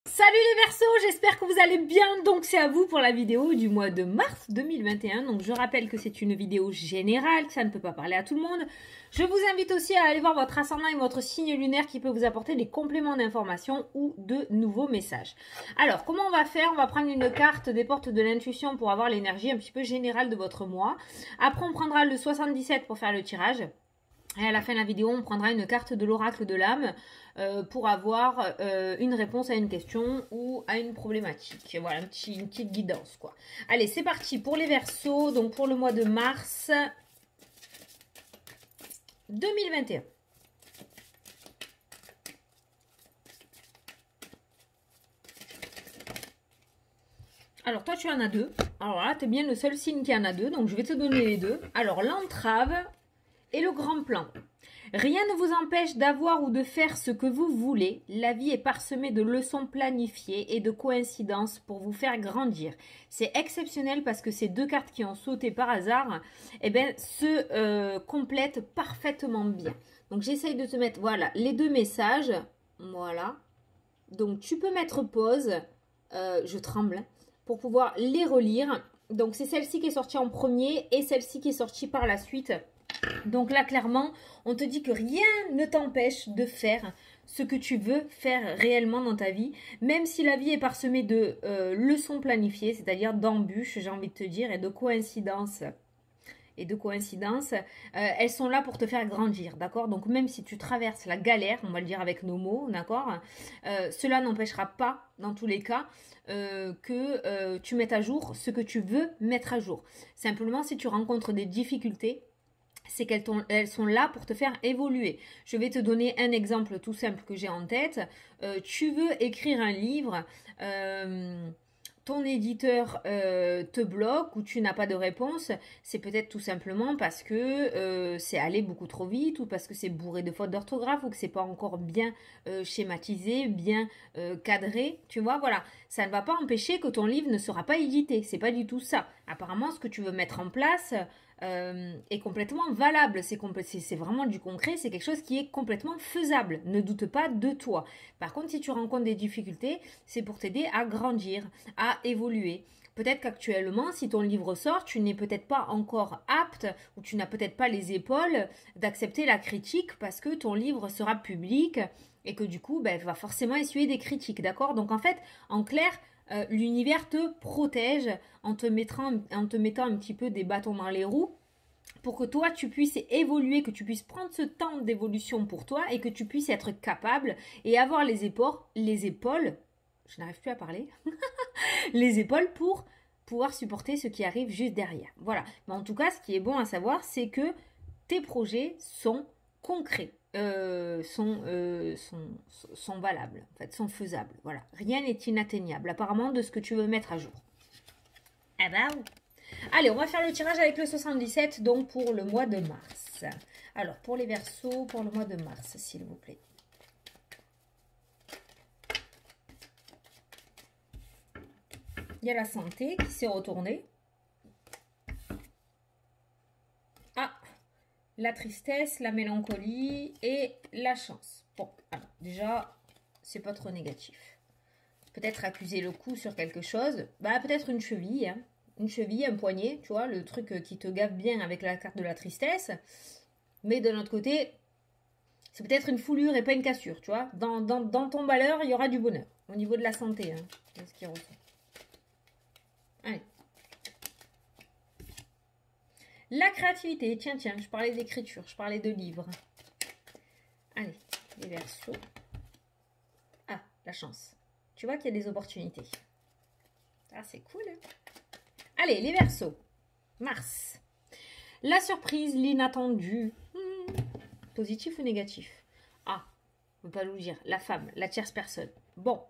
Salut les Verseaux, j'espère que vous allez bien. Donc c'est à vous pour la vidéo du mois de mars 2021. Donc je rappelle que c'est une vidéo générale, que ça ne peut pas parler à tout le monde. Je vous invite aussi à aller voir votre ascendant et votre signe lunaire qui peut vous apporter des compléments d'information ou de nouveaux messages. Alors comment on va faire? On va prendre une carte des portes de l'intuition pour avoir l'énergie un petit peu générale de votre mois. Après on prendra le 77 pour faire le tirage. Et à la fin de la vidéo, on prendra une carte de l'oracle de l'âme pour avoir une réponse à une question ou à une problématique. Voilà, une petite guidance, quoi. Allez, c'est parti pour les Verseaux. Donc, pour le mois de mars 2021. Alors, toi, tu en as deux. Alors là, tu es bien le seul signe qui en a deux. Donc, je vais te donner les deux. Alors, l'entrave et le grand plan. Rien ne vous empêche d'avoir ou de faire ce que vous voulez. La vie est parsemée de leçons planifiées et de coïncidences pour vous faire grandir. C'est exceptionnel parce que ces deux cartes qui ont sauté par hasard se complètent parfaitement bien. Donc j'essaye de te mettre, voilà, les deux messages. Voilà. Donc tu peux mettre pause. Je tremble pour pouvoir les relire. Donc c'est celle-ci qui est sortie en premier et celle-ci qui est sortie par la suite. Donc là, clairement, on te dit que rien ne t'empêche de faire ce que tu veux faire réellement dans ta vie, même si la vie est parsemée de leçons planifiées, c'est-à-dire d'embûches, j'ai envie de te dire, et de coïncidences. Elles sont là pour te faire grandir, d'accord? Donc même si tu traverses la galère, on va le dire avec nos mots, d'accord? Cela n'empêchera pas, dans tous les cas, que tu mettes à jour ce que tu veux mettre à jour. Simplement, si tu rencontres des difficultés, c'est qu'elles sont là pour te faire évoluer. Je vais te donner un exemple tout simple que j'ai en tête. Tu veux écrire un livre, ton éditeur te bloque ou tu n'as pas de réponse. C'est peut-être tout simplement parce que c'est allé beaucoup trop vite ou parce que c'est bourré de fautes d'orthographe ou que c'est pas encore bien schématisé, bien cadré. Tu vois, voilà. Ça ne va pas empêcher que ton livre ne sera pas édité. C'est pas du tout ça. Apparemment, ce que tu veux mettre en place est complètement valable. C'est vraiment du concret, c'est quelque chose qui est complètement faisable. Ne doute pas de toi. Par contre, si tu rencontres des difficultés, c'est pour t'aider à grandir, à évoluer. Peut-être qu'actuellement, si ton livre sort, tu n'es peut-être pas encore apte ou tu n'as peut-être pas les épaules d'accepter la critique parce que ton livre sera public et que du coup, va forcément essuyer des critiques, d'accord? Donc en fait, en clair, l'univers te protège en te mettant un petit peu des bâtons dans les roues pour que toi tu puisses évoluer, que tu puisses prendre ce temps d'évolution pour toi et que tu puisses être capable et avoir les épaules, je n'arrive plus à parler, les épaules pour pouvoir supporter ce qui arrive juste derrière. Voilà. Mais en tout cas, ce qui est bon à savoir, c'est que tes projets sont concrets. Sont valables, en fait, sont faisables. Voilà. Rien n'est inatteignable, apparemment, de ce que tu veux mettre à jour. Ah bah oui. Allez, on va faire le tirage avec le 77, donc pour le mois de mars. Alors, pour les Verseaux, pour le mois de mars, s'il vous plaît. Il y a la santé qui s'est retournée. Ah, la tristesse, la mélancolie et la chance. Bon, alors, déjà, c'est pas trop négatif. Peut-être accuser le coup sur quelque chose. Bah, peut-être une cheville, hein. Une cheville, un poignet, tu vois, le truc qui te gave bien avec la carte de la tristesse. Mais de l'autre côté, c'est peut-être une foulure et pas une cassure, tu vois. Dans ton malheur, il y aura du bonheur. Au niveau de la santé, hein. C'est ce qui ressort. Allez. La créativité, tiens, je parlais d'écriture, je parlais de livres. Allez, les Verseaux. Ah, la chance. Tu vois qu'il y a des opportunités. Ah, c'est cool, hein. Allez, les Verseaux. Mars. La surprise, l'inattendu. Positif ou négatif? Ah, on ne peut pas nous dire. La femme, la tierce personne. Bon.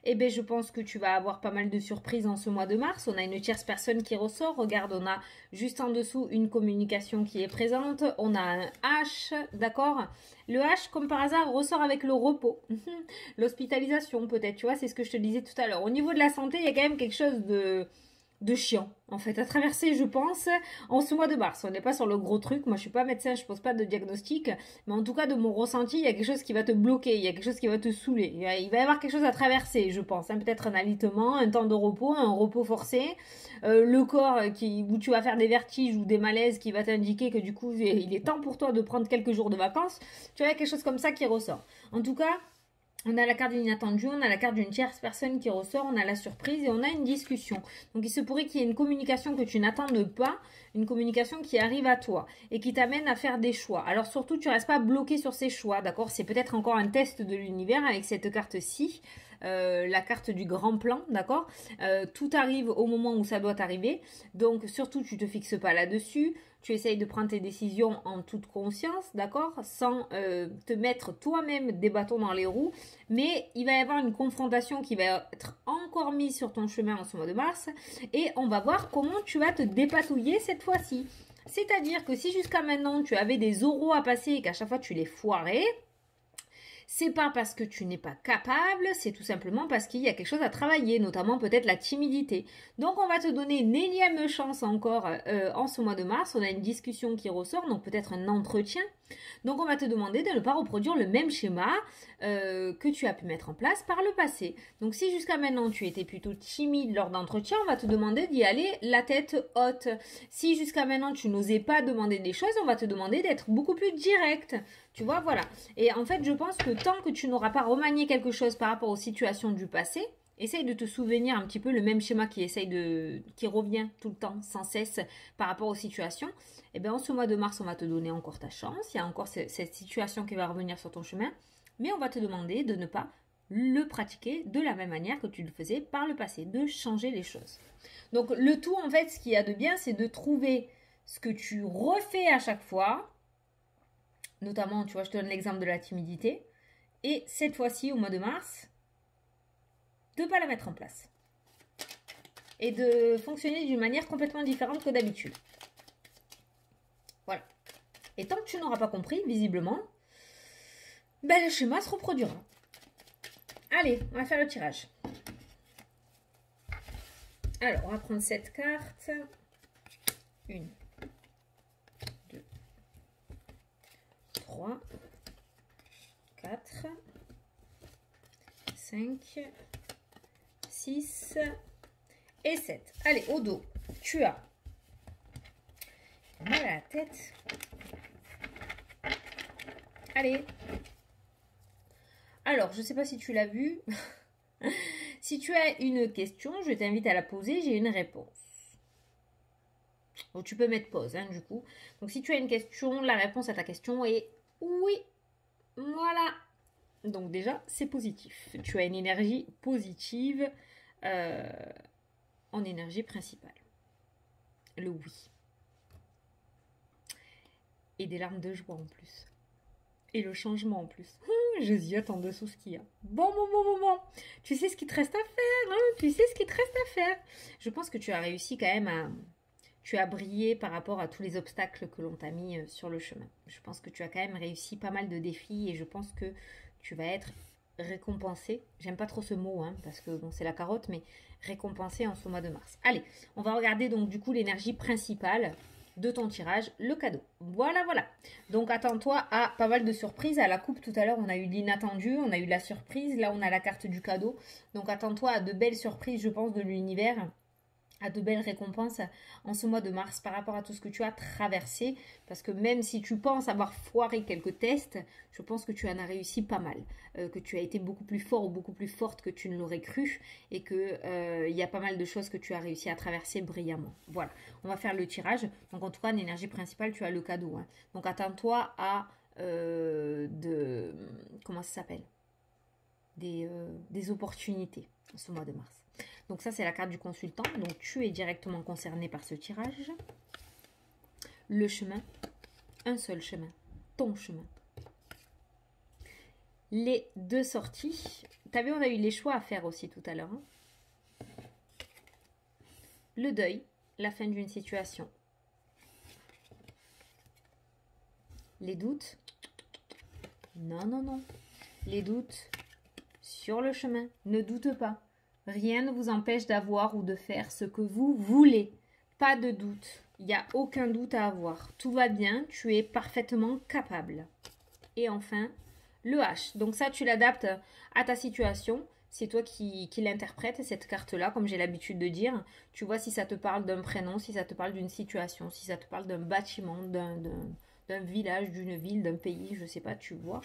Eh bien, je pense que tu vas avoir pas mal de surprises en ce mois de mars. On a une tierce personne qui ressort. Regarde, on a juste en dessous une communication qui est présente. On a un H, d'accord? Le H, comme par hasard, ressort avec le repos. L'hospitalisation, peut-être, tu vois, c'est ce que je te disais tout à l'heure. Au niveau de la santé, il y a quand même quelque chose de de chiant, en fait, à traverser, je pense, en ce mois de mars. On n'est pas sur le gros truc. Moi, je suis pas médecin, je pose pas de diagnostic. Mais en tout cas, de mon ressenti, il y a quelque chose qui va te bloquer. Il y a quelque chose qui va te saouler. Il va y avoir quelque chose à traverser, je pense. Hein. Peut-être un alitement, un temps de repos, un repos forcé. Le corps où tu vas faire des vertiges ou des malaises qui va t'indiquer que du coup, il est temps pour toi de prendre quelques jours de vacances. Tu vois, quelque chose comme ça qui ressort. En tout cas, on a la carte de l'inattendu, on a la carte d'une tierce personne qui ressort, on a la surprise et on a une discussion. Donc il se pourrait qu'il y ait une communication que tu n'attendes pas, une communication qui arrive à toi et qui t'amène à faire des choix. Alors surtout, tu ne restes pas bloqué sur ces choix, d'accord? C'est peut-être encore un test de l'univers avec cette carte-ci. La carte du grand plan, d'accord? Tout arrive au moment où ça doit arriver. Donc surtout, tu ne te fixes pas là-dessus. Tu essayes de prendre tes décisions en toute conscience, d'accord? Sans te mettre toi-même des bâtons dans les roues. Mais il va y avoir une confrontation qui va être encore mise sur ton chemin en ce mois de mars. Et on va voir comment tu vas te dépatouiller cette fois-ci. C'est-à-dire que si jusqu'à maintenant, tu avais des oraux à passer et qu'à chaque fois, tu les foirais, c'est pas parce que tu n'es pas capable, c'est tout simplement parce qu'il y a quelque chose à travailler, notamment peut-être la timidité. Donc on va te donner une énième chance encore en ce mois de mars. On a une discussion qui ressort, donc peut-être un entretien. Donc on va te demander de ne pas reproduire le même schéma que tu as pu mettre en place par le passé. Donc si jusqu'à maintenant tu étais plutôt timide lors d'entretien, on va te demander d'y aller la tête haute. Si jusqu'à maintenant tu n'osais pas demander des choses, on va te demander d'être beaucoup plus direct. Tu vois, voilà. Et en fait, je pense que tant que tu n'auras pas remanié quelque chose par rapport aux situations du passé, essaye de te souvenir un petit peu le même schéma qui revient tout le temps, sans cesse, par rapport aux situations. Et bien, en ce mois de mars, on va te donner encore ta chance. Il y a encore cette situation qui va revenir sur ton chemin. Mais on va te demander de ne pas le pratiquer de la même manière que tu le faisais par le passé, de changer les choses. Donc, le tout, en fait, ce qu'il y a de bien, c'est de trouver ce que tu refais à chaque fois. Notamment, tu vois, je te donne l'exemple de la timidité. Et cette fois-ci, au mois de mars, de ne pas la mettre en place. Et de fonctionner d'une manière complètement différente que d'habitude. Voilà. Et tant que tu n'auras pas compris, visiblement, ben le schéma se reproduira. Allez, on va faire le tirage. Alors, on va prendre cette carte. 1, 2, 3, 4, 5, 6 et 7. Allez, au dos, tu as mal à la tête. Allez. Alors, je ne sais pas si tu l'as vu. Si tu as une question, je t'invite à la poser, j'ai une réponse. Donc, tu peux mettre pause, hein, du coup. Donc, si tu as une question, la réponse à ta question est oui. Voilà. Donc, déjà, c'est positif. Tu as une énergie positive en énergie principale. Le oui. Et des larmes de joie en plus. Et le changement en plus. J'hésite en dessous ce qu'il y a. Bon. Tu sais ce qu'il te reste à faire, hein? Tu sais ce qu'il te reste à faire. Je pense que tu as réussi quand même à... Tu as brillé par rapport à tous les obstacles que l'on t'a mis sur le chemin. Je pense que tu as quand même réussi pas mal de défis et je pense que tu vas être récompensé. J'aime pas trop ce mot, hein, parce que bon, c'est la carotte, mais récompensé en ce mois de mars. Allez, on va regarder donc du coup l'énergie principale de ton tirage, le cadeau. Voilà. Donc attends-toi à pas mal de surprises. À la coupe tout à l'heure, on a eu l'inattendu, on a eu la surprise. Là, on a la carte du cadeau. Donc attends-toi à de belles surprises, je pense, de l'univers, à de belles récompenses en ce mois de mars par rapport à tout ce que tu as traversé. Parce que même si tu penses avoir foiré quelques tests, je pense que tu en as réussi pas mal. Que tu as été beaucoup plus fort ou beaucoup plus forte que tu ne l'aurais cru. Et qu'il y a pas mal de choses que tu as réussi à traverser brillamment. Voilà, on va faire le tirage. Donc en tout cas, en énergie principale, tu as le cadeau. Hein. Donc attends-toi à... comment ça s'appelle, des opportunités en ce mois de mars. Donc ça, c'est la carte du consultant. Donc tu es directement concerné par ce tirage. Le chemin, un seul chemin, ton chemin. Les deux sorties. Tu as vu, on a eu les choix à faire aussi tout à l'heure. Hein. Le deuil, la fin d'une situation. Les doutes. Non. Les doutes sur le chemin. Ne doute pas. Rien ne vous empêche d'avoir ou de faire ce que vous voulez. Pas de doute. Il n'y a aucun doute à avoir. Tout va bien, tu es parfaitement capable. Et enfin, le H. Donc ça, tu l'adaptes à ta situation. C'est toi qui l'interprètes, cette carte-là, comme j'ai l'habitude de dire. Tu vois si ça te parle d'un prénom, si ça te parle d'une situation, si ça te parle d'un bâtiment, d'un village, d'une ville, d'un pays, je sais pas, tu vois.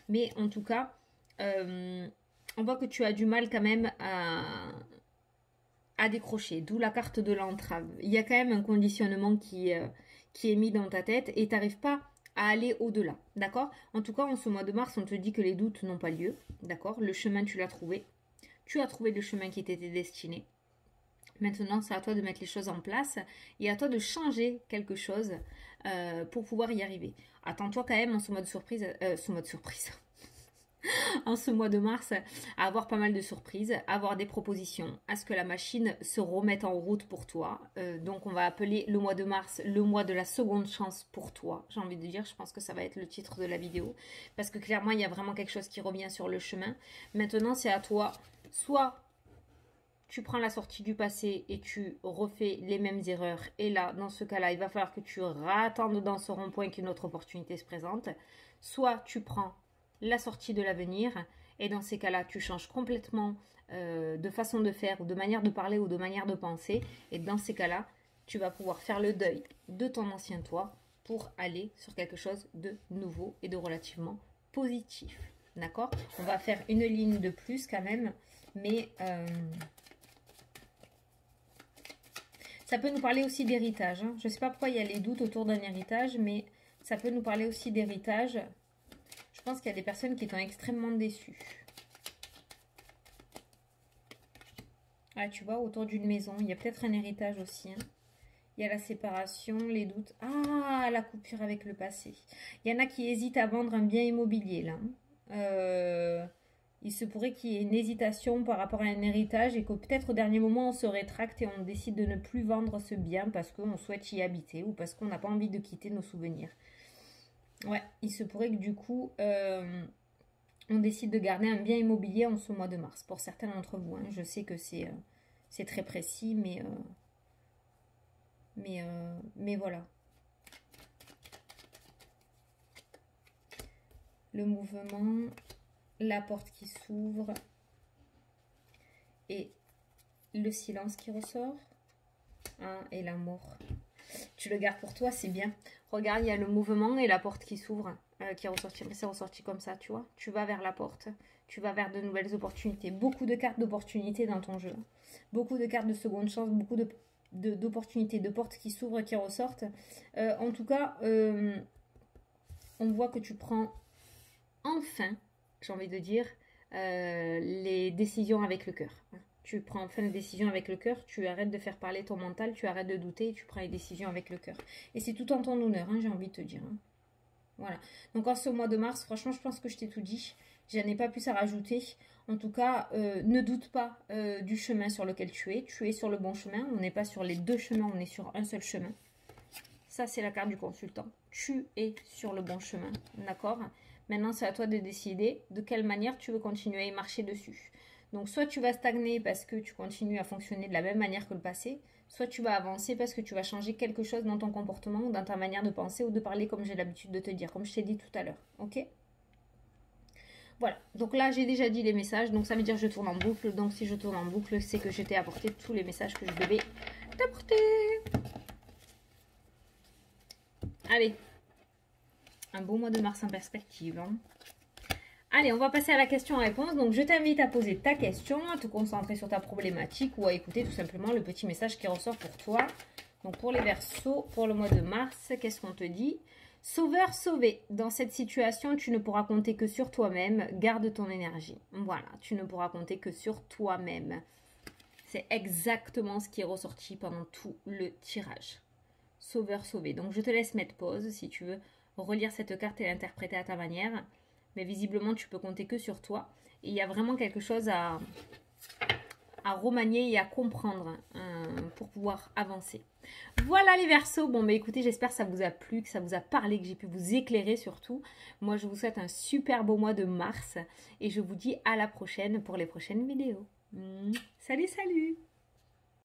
Mais en tout cas, on voit que tu as du mal quand même à décrocher, d'où la carte de l'entrave. Il y a quand même un conditionnement qui est mis dans ta tête et tu n'arrives pas à aller au-delà, d'accord? En tout cas, en ce mois de mars, on te dit que les doutes n'ont pas lieu, d'accord? Le chemin, tu l'as trouvé. Tu as trouvé le chemin qui t'était destiné. Maintenant, c'est à toi de mettre les choses en place et à toi de changer quelque chose pour pouvoir y arriver. Attends-toi quand même en ce mode surprise, en ce mois de mars, à avoir pas mal de surprises, à avoir des propositions, à ce que la machine se remette en route pour toi. Donc on va appeler le mois de mars le mois de la seconde chance pour toi. J'ai envie de dire, je pense que ça va être le titre de la vidéo. Parce que clairement, il y a vraiment quelque chose qui revient sur le chemin. Maintenant, c'est à toi. Soit tu prends la sortie du passé et tu refais les mêmes erreurs. Et là, dans ce cas-là, il va falloir que tu rattendes dans ce rond-point qu'une autre opportunité se présente. Soit tu prends la sortie de l'avenir et dans ces cas-là, tu changes complètement de façon de faire ou de manière de parler ou de manière de penser. Et dans ces cas-là, tu vas pouvoir faire le deuil de ton ancien toi pour aller sur quelque chose de nouveau et de relativement positif. D'accord? On va faire une ligne de plus quand même, mais ça peut nous parler aussi d'héritage. Hein. Je ne sais pas pourquoi il y a les doutes autour d'un héritage, mais ça peut nous parler aussi d'héritage. Je pense qu'il y a des personnes qui sont extrêmement déçues. Ah, tu vois, autour d'une maison, il y a peut-être un héritage aussi. Hein. Il y a la séparation, les doutes. Ah, la coupure avec le passé. Il y en a qui hésitent à vendre un bien immobilier, là. Il se pourrait qu'il y ait une hésitation par rapport à un héritage et que peut-être au dernier moment, on se rétracte et on décide de ne plus vendre ce bien parce qu'on souhaite y habiter ou parce qu'on n'a pas envie de quitter nos souvenirs. Ouais, il se pourrait que du coup, on décide de garder un bien immobilier en ce mois de mars. Pour certains d'entre vous, hein. Je sais que c'est très précis, mais voilà. Le mouvement, la porte qui s'ouvre et le silence qui ressort. Hein, et l'amour. Tu le gardes pour toi, c'est bien. Regarde, il y a le mouvement et la porte qui s'ouvre, qui est ressorti. Mais c'est ressorti comme ça, tu vois. Tu vas vers la porte, tu vas vers de nouvelles opportunités. Beaucoup de cartes d'opportunités dans ton jeu. Beaucoup de cartes de seconde chance, beaucoup d'opportunités, de portes qui s'ouvrent, qui ressortent. En tout cas, on voit que tu prends enfin, j'ai envie de dire, les décisions avec le cœur. Tu prends enfin une décision avec le cœur, tu arrêtes de faire parler ton mental, tu arrêtes de douter et tu prends les décisions avec le cœur. Et c'est tout en ton honneur, hein, j'ai envie de te dire. Hein. Voilà. Donc en ce mois de mars, franchement, je pense que je t'ai tout dit. Je n'ai pas plus à rajouter. En tout cas, ne doute pas du chemin sur lequel tu es. Tu es sur le bon chemin. On n'est pas sur les deux chemins, on est sur un seul chemin. Ça, c'est la carte du consultant. Tu es sur le bon chemin, d'accord? Maintenant, c'est à toi de décider de quelle manière tu veux continuer à y marcher dessus. Donc, soit tu vas stagner parce que tu continues à fonctionner de la même manière que le passé, soit tu vas avancer parce que tu vas changer quelque chose dans ton comportement ou dans ta manière de penser ou de parler comme j'ai l'habitude de te dire, comme je t'ai dit tout à l'heure. Ok? Voilà. Donc là, j'ai déjà dit les messages. Donc, ça veut dire que je tourne en boucle. Donc, si je tourne en boucle, c'est que je t'ai apporté tous les messages que je devais t'apporter. Allez. Un beau mois de mars en perspective. Hein. Allez, on va passer à la question-réponse. Donc, je t'invite à poser ta question, à te concentrer sur ta problématique ou à écouter tout simplement le petit message qui ressort pour toi. Donc, pour les Verseaux, pour le mois de mars, qu'est-ce qu'on te dit? Sauveur, sauvé. Dans cette situation, tu ne pourras compter que sur toi-même. Garde ton énergie. Voilà, tu ne pourras compter que sur toi-même. C'est exactement ce qui est ressorti pendant tout le tirage. Sauveur, sauvé. Donc, je te laisse mettre pause si tu veux relire cette carte et l'interpréter à ta manière. Mais visiblement, tu peux compter que sur toi. Et il y a vraiment quelque chose à remanier et à comprendre pour pouvoir avancer. Voilà les Verseaux. Bon, bah écoutez, j'espère que ça vous a plu, que ça vous a parlé, que j'ai pu vous éclairer surtout. Moi, je vous souhaite un super beau mois de mars. Et je vous dis à la prochaine pour les prochaines vidéos. Salut, salut!